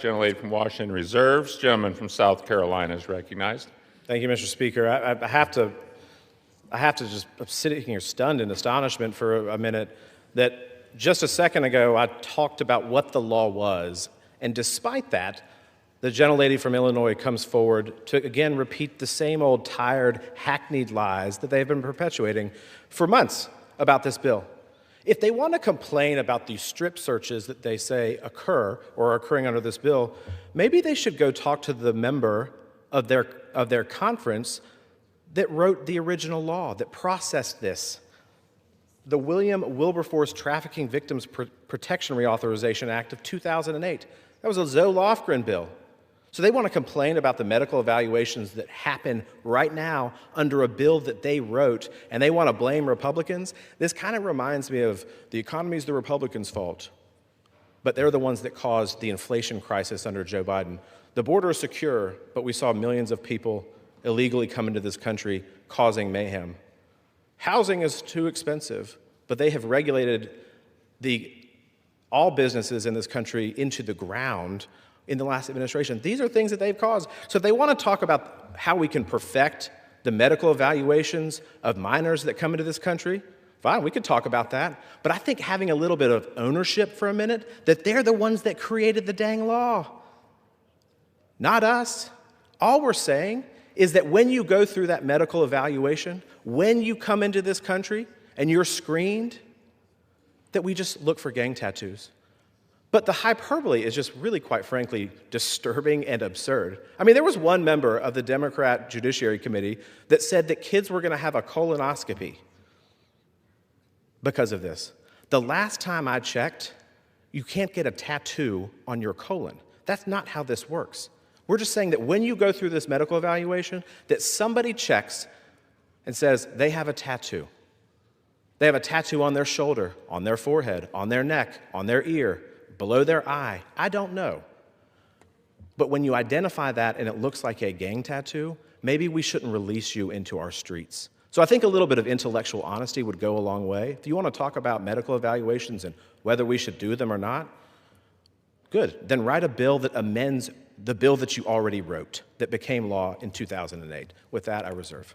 Gentlelady from Washington reserves. Gentleman from South Carolina is recognized. Thank you, Mr. Speaker. I have to just, I'm sitting here stunned in astonishment for a minute that just a second ago I talked about what the law was, and despite that, the gentlelady from Illinois comes forward to again repeat the same old tired, hackneyed lies that they've been perpetuating for months about this bill. If they want to complain about the strip searches that they say occur or are occurring under this bill, maybe they should go talk to the member of their conference that wrote the original law, that processed this. The William Wilberforce Trafficking Victims Protection Reauthorization Act of 2008. That was a Zoe Lofgren bill. So they want to complain about the medical evaluations that happen right now under a bill that they wrote, and they want to blame Republicans. This kind of reminds me of the economy is the Republicans' fault, but they're the ones that caused the inflation crisis under Joe Biden. The border is secure, but we saw millions of people illegally come into this country causing mayhem. Housing is too expensive, but they have regulated all businesses in this country into the ground in the last administration. These are things that they've caused. So if they want to talk about how we can perfect the medical evaluations of minors that come into this country, fine, we could talk about that. But I think having a little bit of ownership for a minute, that they're the ones that created the dang law, not us. All we're saying is that when you go through that medical evaluation, when you come into this country and you're screened, that we just look for gang tattoos. But the hyperbole is just really, quite frankly, disturbing and absurd. I mean, there was one member of the Democrat Judiciary Committee that said that kids were going to have a colonoscopy because of this. The last time I checked, you can't get a tattoo on your colon. That's not how this works. We're just saying that when you go through this medical evaluation, that somebody checks and says they have a tattoo. They have a tattoo on their shoulder, on their forehead, on their neck, on their ear, below their eye. I don't know. But when you identify that and it looks like a gang tattoo, maybe we shouldn't release you into our streets. So I think a little bit of intellectual honesty would go a long way. If you want to talk about medical evaluations and whether we should do them or not, good. Then write a bill that amends the bill that you already wrote that became law in 2008. With that, I reserve.